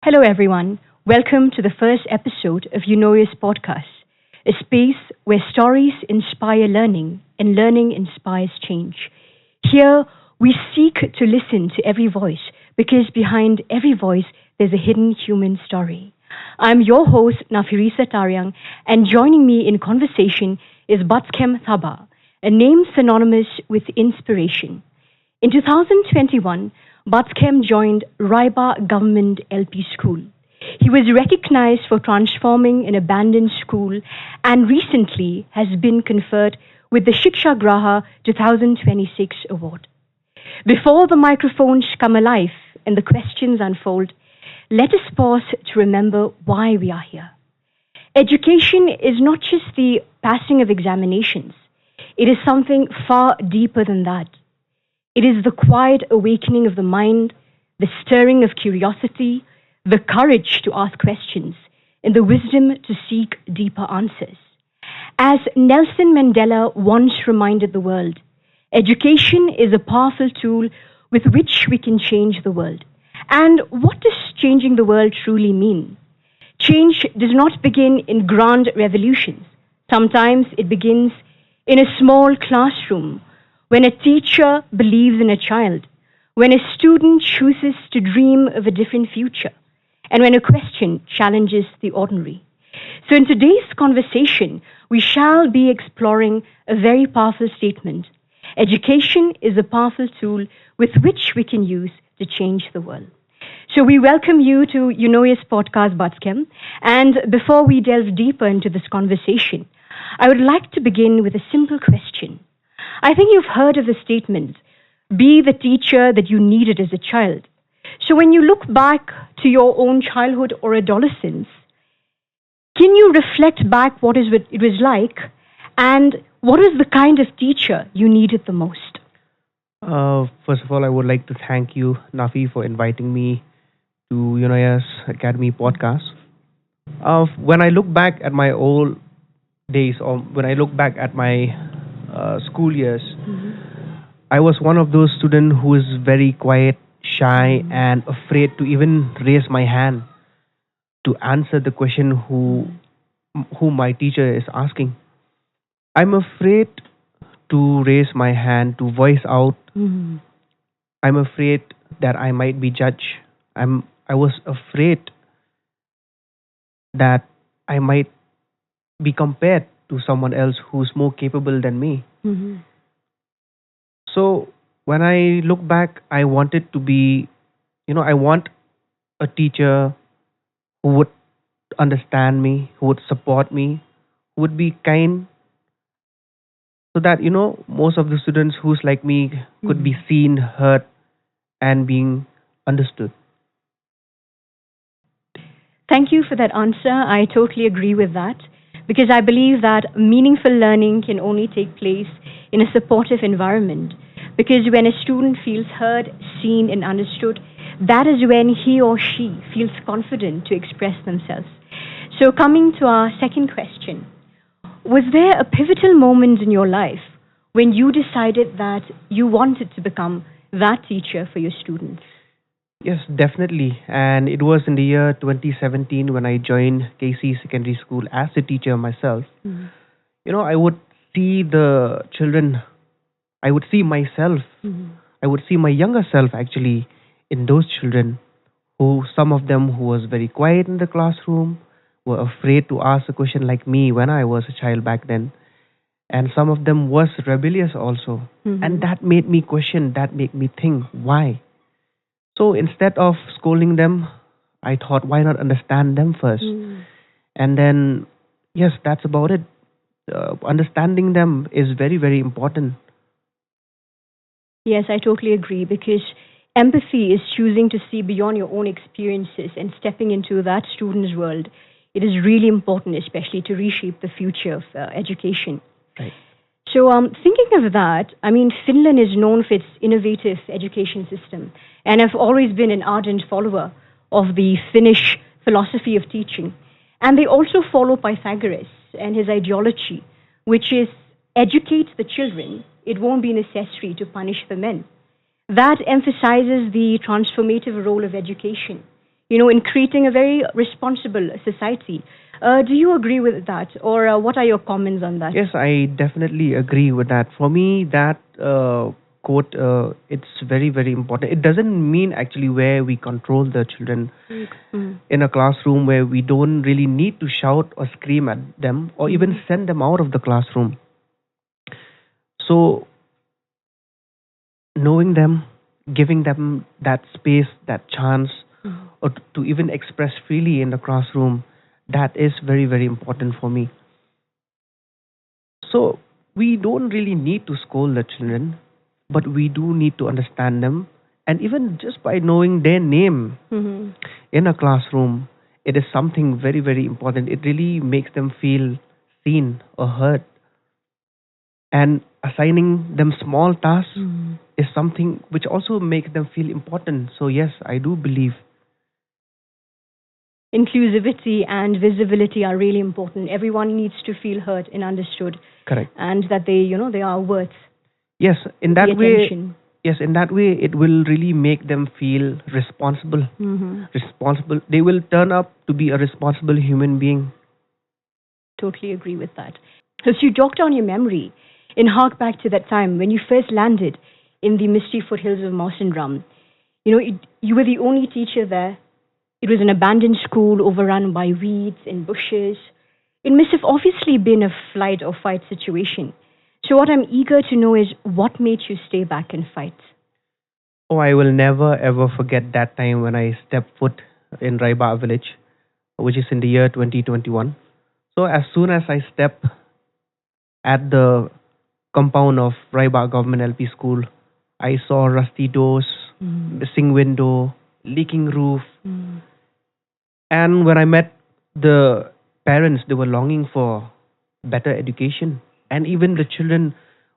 Hello, everyone. Welcome to the first episode of Eunoia's podcast, a space where stories inspire learning and learning inspires change. Here, we seek to listen to every voice because behind every voice, there's a hidden human story. I'm your host, Nafirisa Taryang, and joining me in conversation is Batskem Thaba, a name synonymous with inspiration. In 2021, Batskem joined Raiba Government LP School. He was recognized for transforming an abandoned school and recently has been conferred with the Shiksha Graha 2026 award. Before the microphones come alive and the questions unfold, let us pause to remember why we are here. Education is not just the passing of examinations, it is something far deeper than that. It is the quiet awakening of the mind, the stirring of curiosity, the courage to ask questions, and the wisdom to seek deeper answers. As Nelson Mandela once reminded the world, education is a powerful tool with which we can change the world. And what does changing the world truly mean? Change does not begin in grand revolutions. Sometimes it begins in a small classroom when a teacher believes in a child, when a student chooses to dream of a different future, and when a question challenges the ordinary. So, in today's conversation, we shall be exploring a very powerful statement. Education is a powerful tool with which we can use to change the world. So, we welcome you to Eunoia's podcast, Batskem. And before we delve deeper into this conversation, I would like to begin with a simple question. I think you've heard of the statement, be the teacher that you needed as a child. So when you look back to your own childhood or adolescence, can you reflect back it was like and what is the kind of teacher you needed the most? First of all, I would like to thank you, Nafi, for inviting me to Eunoia's Academy podcast. When I look back at my old days, or when I look back at my school years, I was one of those students who is very quiet, shy, and afraid to even raise my hand to answer the question who my teacher is asking. I'm afraid to raise my hand to voice out. I'm afraid that I might be judged. I was afraid that I might be compared to someone else who's more capable than me. So when I look back, I wanted to be, I want a teacher who would understand me, who would support me, who would be kind, so that, most of the students who's like me could be seen, heard, and being understood. Thank you for that answer. I totally agree with that because I believe that meaningful learning can only take place in a supportive environment. Because when a student feels heard, seen, and understood, that is when he or she feels confident to express themselves. So, coming to our second question, was there a pivotal moment in your life when you decided that you wanted to become that teacher for your students? Yes, definitely. And it was in the year 2017 when I joined KC Secondary School as a teacher myself. I would see the children, I would see myself, I would see my younger self actually in those children who, some of them who was very quiet in the classroom, were afraid to ask a question like me when I was a child back then. And some of them was rebellious also. And that made me question, that made me think, why? So instead of scolding them, I thought, why not understand them first? And then, yes, that's about it. Understanding them is very, very important. Yes, I totally agree because empathy is choosing to see beyond your own experiences and stepping into that student's world. It is really important, especially to reshape the future of education. Right. So, thinking of that, I mean, Finland is known for its innovative education system, and I've always been an ardent follower of the Finnish philosophy of teaching. And they also follow Pythagoras and his ideology, which is educate the children, it won't be necessary to punish the men. That emphasizes the transformative role of education in creating a very responsible society. Do you agree with that, or what are your comments on that? Yes, I definitely agree with that. For me, that quote, it's very, very important. It doesn't mean actually where we control the children Mm. in a classroom where we don't really need to shout or scream at them or even send them out of the classroom. So, knowing them, giving them that space, that chance, or to even express freely in the classroom, that is very, very important for me. So we don't really need to scold the children, but we do need to understand them. And even just by knowing their name Mhm. in a classroom, it is something very, very important. It really makes them feel seen or heard. And assigning them small tasks Mhm. is something which also makes them feel important. So, yes, I do believe. Inclusivity and visibility are really important. Everyone needs to feel heard and understood, Correct. and that they are worth Yes, in the that way, attention. yes, in that way, it will really make them feel responsible. Hmm. Responsible. They will turn up to be a responsible human being. Totally agree with that. As you jog down your memory and hark back to that time when you first landed in the misty foothills of Mawsynram, you were the only teacher there. It was an abandoned school overrun by weeds and bushes. It must have obviously been a flight or fight situation. So, what I'm eager to know is what made you stay back and fight? Oh, I will never ever forget that time when I stepped foot in Raiba village, which is in the year 2021. So as soon as I step at the compound of Raiba Government LP School, I saw rusty doors, Mm. missing window, leaking roof, Mm. and when I met the parents, they were longing for better education, and even the children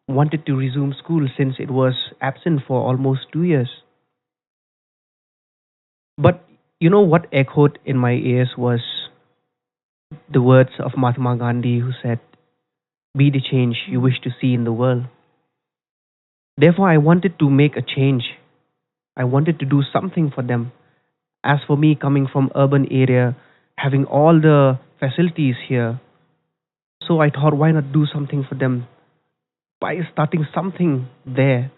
wanted to resume school since it was absent for almost 2 years. But you know what echoed in my ears was the words of Mahatma Gandhi, who said, "Be the change you wish to see in the world." Therefore, I wanted to make a change. I wanted to do something for them. As for me, coming from urban area, having all the facilities here, so I thought, why not do something for them by starting something there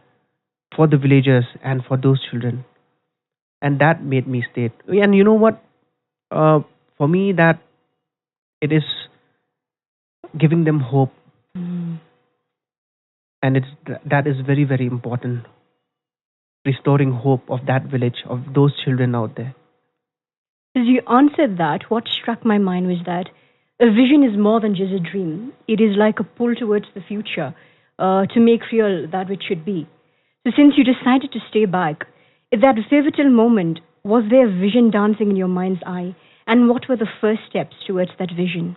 for the villagers and for those children. And that made me stay. And you know what? Uh, for me, that it is giving them hope, Mm. and that is very, very important. Restoring hope of that village, of those children out there. As you answered that, what struck my mind was that a vision is more than just a dream. It is like a pull towards the future to make real that which should be. So, since you decided to stay back, at that pivotal moment, was there a vision dancing in your mind's eye? And what were the first steps towards that vision?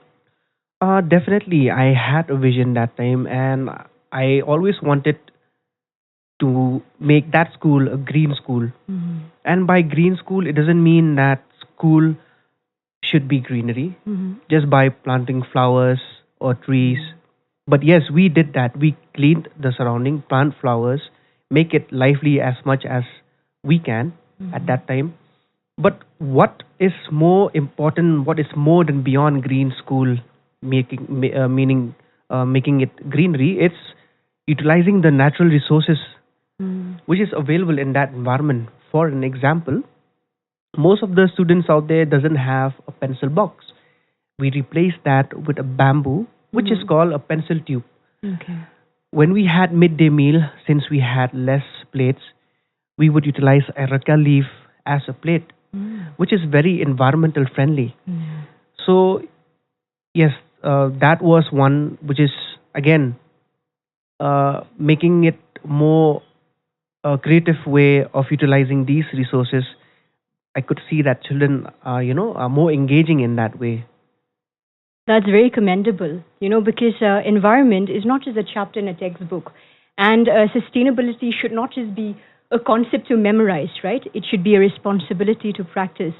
Definitely, I had a vision that time, and I always wanted to make that school a green school. Mhm. And by green school, it doesn't mean that school should be greenery Mhm. just by planting flowers or trees. But yes, we did that. We cleaned the surrounding, plant flowers, make it lively as much as we can at Mhm. that time. But what is more important, what is more than beyond green school meaning making it greenery, it's utilizing the natural resources Mhm. which is available in that environment. For an example, most of the students out there doesn't have a pencil box. We replace that with a bamboo, which is Mhm. called a pencil tube. Okay. When we had midday meal, since we had less plates, we would utilize a raka leaf as a plate, Mm. which is very environmental friendly. Yeah. So yes, that was one which is again making it more creative way of utilizing these resources. I could see that children, are more engaging in that way. That's very commendable, because environment is not just a chapter in a textbook. And sustainability should not just be a concept to memorize, right? It should be a responsibility to practice.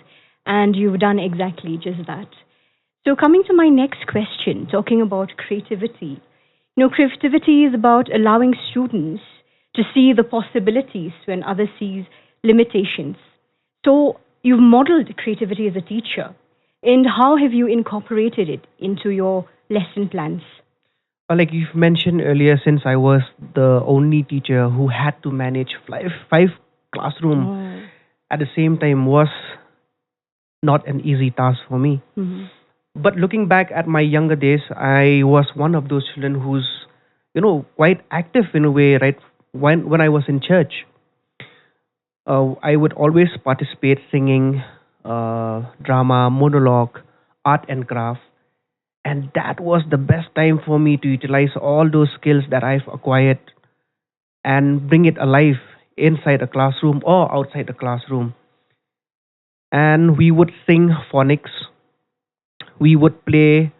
And you've done exactly just that. So, coming to my next question, talking about creativity. Creativity is about allowing students to see the possibilities when others sees limitations. So, you've modeled creativity as a teacher. And how have you incorporated it into your lesson plans? Like you've mentioned earlier, since I was the only teacher who had to manage five classroom Oh. at the same time was not an easy task for me. Mhm. But looking back at my younger days, I was one of those children who's, quite active in a way, right? When I was in church, I would always participate singing, drama, monologue, art and craft. And that was the best time for me to utilize all those skills that I've acquired and bring it alive inside a classroom or outside the classroom. And we would sing phonics, we would play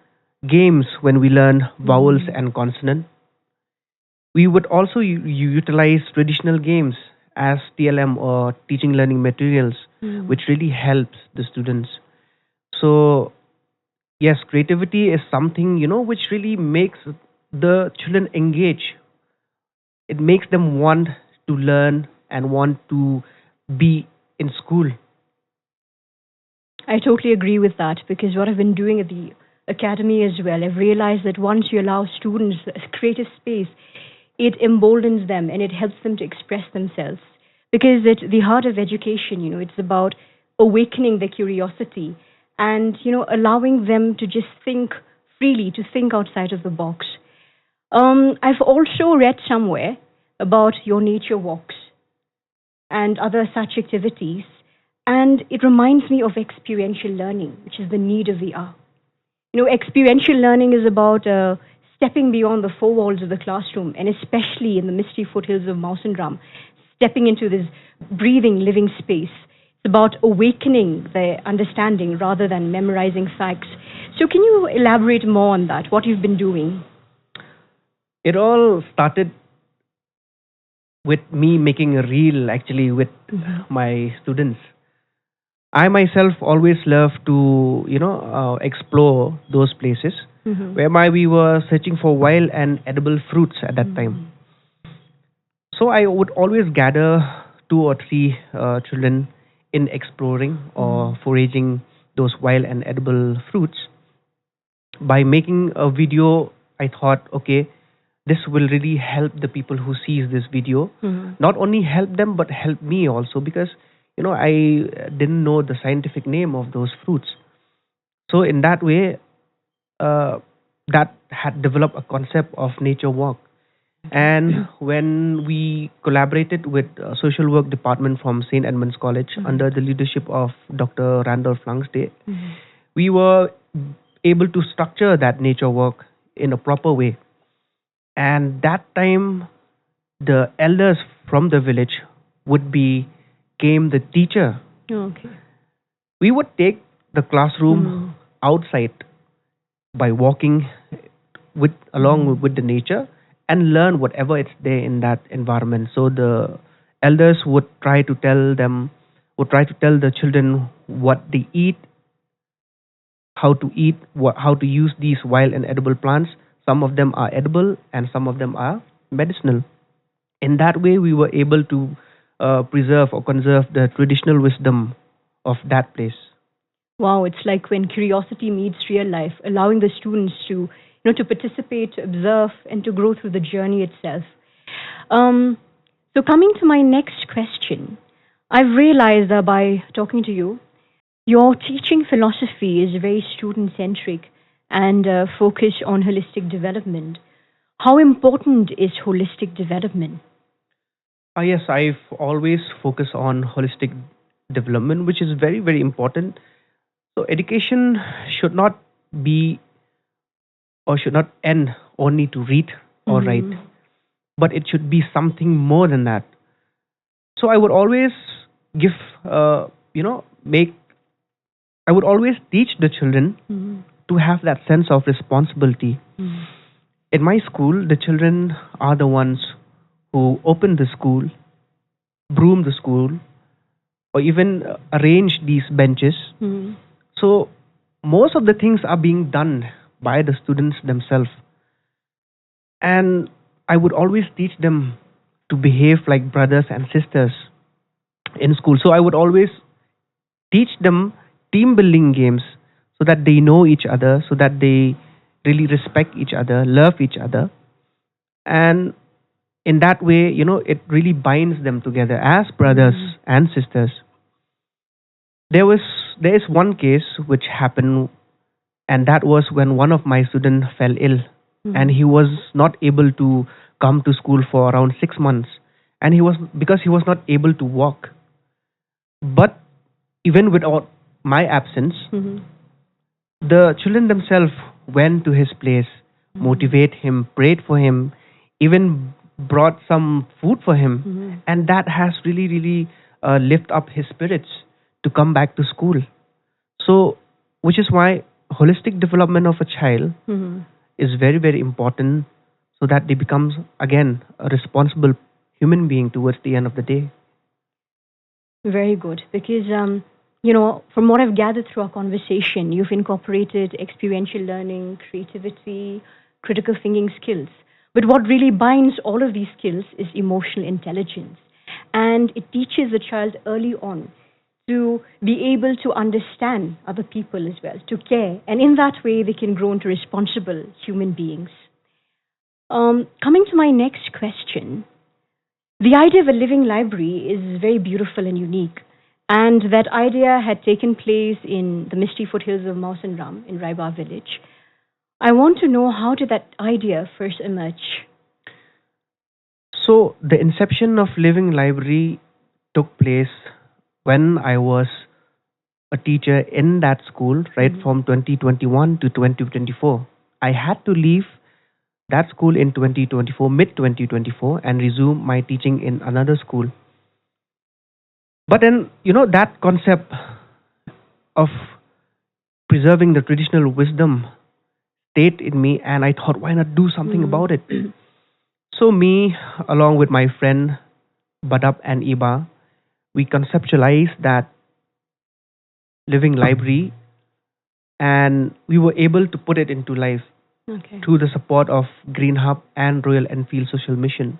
games when we learn vowels Mhm. and consonant. We would also utilize traditional games as TLM or teaching learning materials, Mhm. which really helps the students. So yes, creativity is something which really makes the children engage. It makes them want to learn and want to be in school. I totally agree with that because what I've been doing at the academy as well, I've realized that once you allow students a creative space, it emboldens them and it helps them to express themselves. Because at the heart of education, it's about awakening their curiosity and, allowing them to just think freely, to think outside of the box. I've also read somewhere about your nature walks and other such activities. And it reminds me of experiential learning, which is the need of the hour. Experiential learning is about stepping beyond the four walls of the classroom, and especially in the misty foothills of Mausanram, stepping into this breathing, living space. It's about awakening their understanding rather than memorizing facts. So, can you elaborate more on that? What you've been doing? It all started with me making a reel actually with Hmm. my students. I myself always love to, explore those places Hmm. whereby we were searching for wild and edible fruits at that time. Hmm. So I would always gather two or three children in exploring Hmm. or foraging those wild and edible fruits. By making a video, I thought, okay, this will really help the people who sees this video. Hmm. Not only help them, but help me also because I didn't know the scientific name of those fruits. So in that way, uh, that had developed a concept of nature walk. And when we collaborated with social work department from St. Edmund's College Hmm. under the leadership of Dr. Randolph Langsday, Hmm. we were able to structure that nature work in a proper way. And that time, the elders from the village would be came the teacher. Okay. We would take the classroom Hmm. outside by walking with Hmm. along with the nature and learn whatever it's there in that environment. So the elders would try to tell the children what they eat, how to use these wild and edible plants. Some of them are edible and some of them are medicinal. In that way, we were able to preserve or conserve the traditional wisdom of that place. Wow, it's like when curiosity meets real life, allowing the students to participate, to observe, and to grow through the journey itself. Um, so coming to my next question, I've realized that by talking to you, your teaching philosophy is very student-centric and focused on holistic development. How important is holistic development? Yes, I've always focused on holistic development, which is very, very important. So, education should not be or should not end only to read or write, Mm-hmm. but it should be something more than that. So, I would always give, make, I would always teach the children Mm-hmm. to have that sense of responsibility. In my school, the children are the ones who open the school, broom the school, or even arrange these benches. Mm-hmm. So most of the things are being done by the students themselves. And I would always teach them to behave like brothers and sisters in school. So I would always teach them team building games so that they know each other, so that they really respect each other, love each other. And in that way, it really binds them together as brothers and sisters. There was there is one case which happened, and that was when one of my students fell ill, and he was not able to come to school for around 6 months, and he was because he was not able to walk. But even without my absence, the children themselves went to his place, motivate him, prayed for him, even brought some food for him, and that has really, really lift up his spirits to come back to school. So, which is why holistic development of a child is very, very important, so that they becomes again a responsible human being towards the end of the day. Very good. Because, from what I've gathered through our conversation, you've incorporated experiential learning, creativity, critical thinking skills. But what really binds all of these skills is emotional intelligence. And it teaches a child early on to be able to understand other people as well, to care. And in that way, they can grow into responsible human beings. Coming to my next question, the idea of a living library is very beautiful and unique. And that idea had taken place in the misty foothills of Mausan Ram in Raiba village. I want to know, how did that idea first emerge? So the inception of Living Library took place when I was a teacher in that school, right, from 2021 to 2024. I had to leave that school in 2024, mid 2024, and resume my teaching in another school. But then, that concept of preserving the traditional wisdom stayed in me, and I thought, why not do something about it? So, me, along with my friend Badab and Iba, we conceptualized that living library, and we were able to put it into life Okay. through the support of Green Hub and Royal Enfield Social Mission.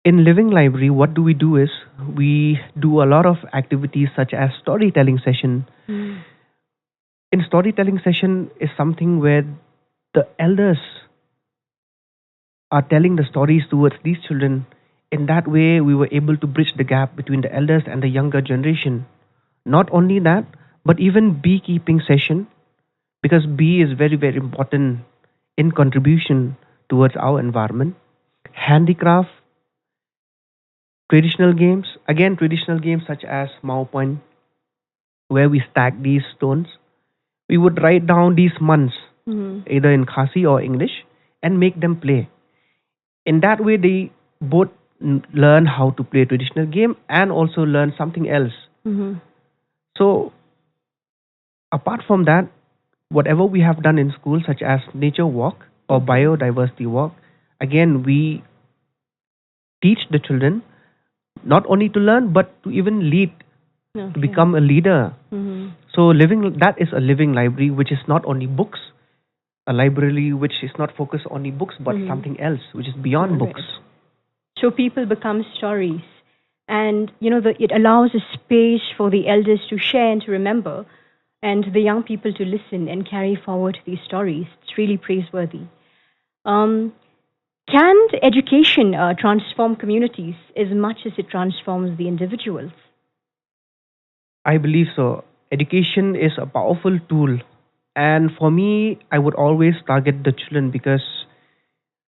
In Living Library, what do? Is we do a lot of activities such as storytelling session. In storytelling session is something where the elders are telling the stories towards these children. In that way, we were able to bridge the gap between the elders and the younger generation. Not only that, but even beekeeping session, because bee is very, very important in contribution towards our environment. Handicraft, traditional games, again traditional games such as Mao Point, where we stack these stones. We would write down these months, either in Khasi or English, and make them play. In that way, they both learn how to play traditional game and also learn something else. So apart from that, whatever we have done in school, such as nature walk or biodiversity walk, again we teach the children not only to learn but to even lead, to become a leader. So living that is a living library, which is not only books, a library which is not focused only books but something else which is beyond books. So people become stories, and it allows a space for the elders to share and to remember, and the young people to listen and carry forward these stories. It's really praiseworthy. Um, can education transform communities as much as it transforms the individuals? I believe so. Education is a powerful tool, and for me, I would always target the children because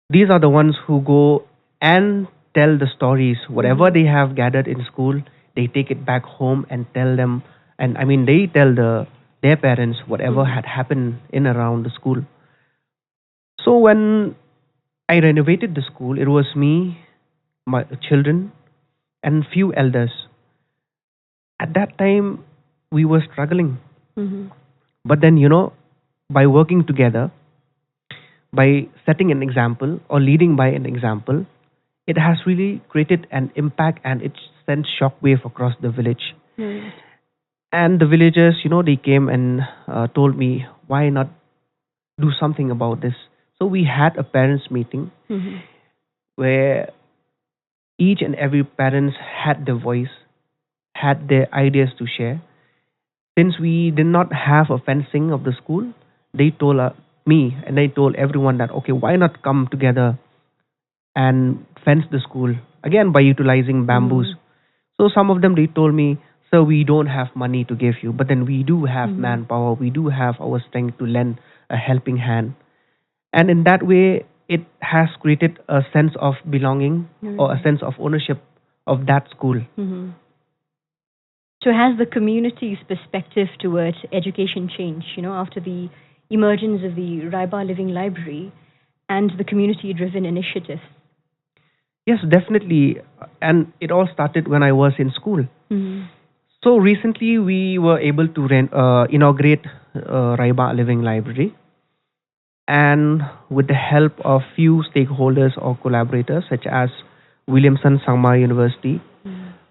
these are the ones who go and tell the stories. Whatever they have gathered in school, they take it back home and tell them. And I mean, they tell their parents whatever had happened in around the school. So when I renovated the school, it was me, my children, and few elders. At that time, we were struggling. But then, by working together, by setting an example or leading by an example, it has really created an impact, and it sent shockwave across the village. And the villagers, they came and told me, why not do something about this? So we had a parents meeting where each and every parents had their voice, had their ideas to share. Since we did not have a fencing of the school, they told me and they told everyone that, okay, why not come together and fence the school again by utilizing bamboos. So some of them they told me, sir, we don't have money to give you, but then we do have manpower, we do have our strength to lend a helping hand. And in that way, it has created a sense of belonging or a sense of ownership of that school. So has the community's perspective towards education changed, after the emergence of the Raiba Living Library and the community-driven initiative? Yes, definitely. And it all started when I was in school. So recently we were able to inaugurate Raiba Living Library. And with the help of few stakeholders or collaborators such as Williamson Sangma University,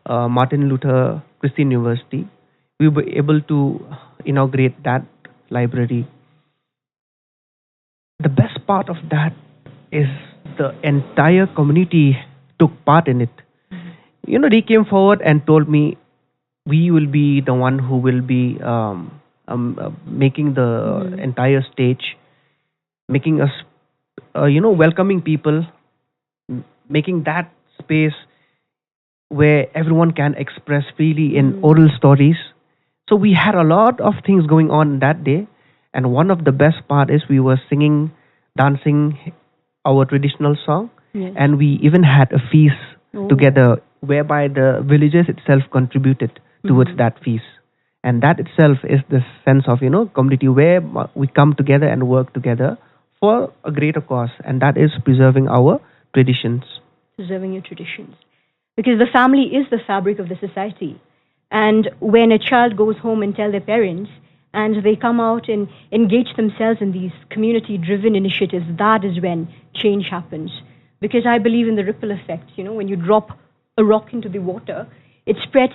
Martin Luther Christian University, we were able to inaugurate that library. The best part of that is the entire community took part in it. They came forward and told me, we will be the one who will be making the entire stage, making us, welcoming people, making that space where everyone can express freely in oral stories. So we had a lot of things going on that day. And one of the best part is we were singing, dancing our traditional song. And we even had a feast together whereby the villagers itself contributed towards that feast. And that itself is the sense of, community where we come together and work together for a greater cause. And that is preserving our traditions. Preserving your traditions. Because the family is the fabric of the society. And when a child goes home and tell their parents, and they come out and engage themselves in these community-driven initiatives, that is when change happens. Because I believe in the ripple effect. When you drop a rock into the water, it spreads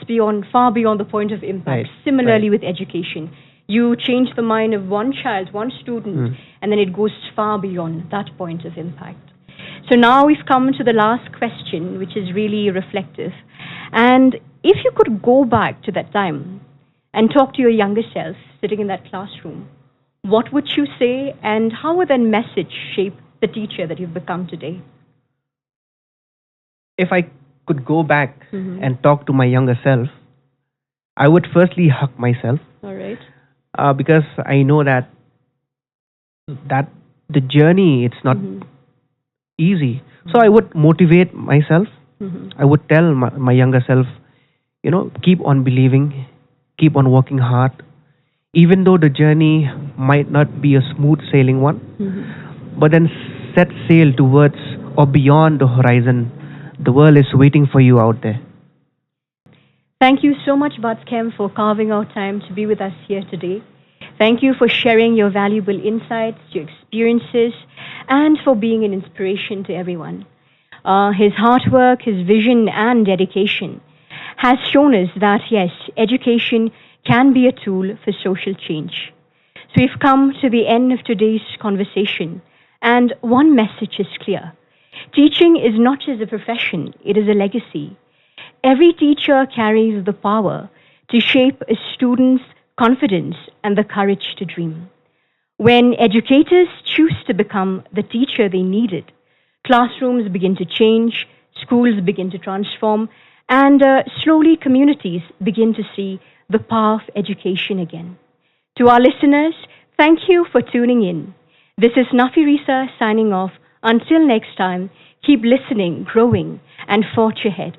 far beyond the point of impact. Similarly with education. You change the mind of one child, one student, and then it goes far beyond that point of impact. So now we've come to the last question, which is really reflective. And if you could go back to that time and talk to your younger self sitting in that classroom, what would you say, and how would that message shape the teacher that you've become today? If I could go back and talk to my younger self, I would firstly hug myself. All right. Because I know that the journey, it's not easy. So I would motivate myself. I would tell my younger self, keep on believing, keep on working hard. Even though the journey might not be a smooth sailing one, but then set sail towards or beyond the horizon. The world is waiting for you out there. Thank you so much, Batskem, for carving out time to be with us here today. Thank you for sharing your valuable insights, your experiences, and for being an inspiration to everyone. His hard work, his vision, and dedication has shown us that, yes, education can be a tool for social change. So we've come to the end of today's conversation, and one message is clear. Teaching is not just a profession, it is a legacy. Every teacher carries the power to shape a student's confidence and the courage to dream. When educators choose to become the teacher they needed, classrooms begin to change, schools begin to transform, and slowly communities begin to see the power of education again. To our listeners, thank you for tuning in. This is Nafirisa signing off. Until next time, keep listening, growing, and forge ahead.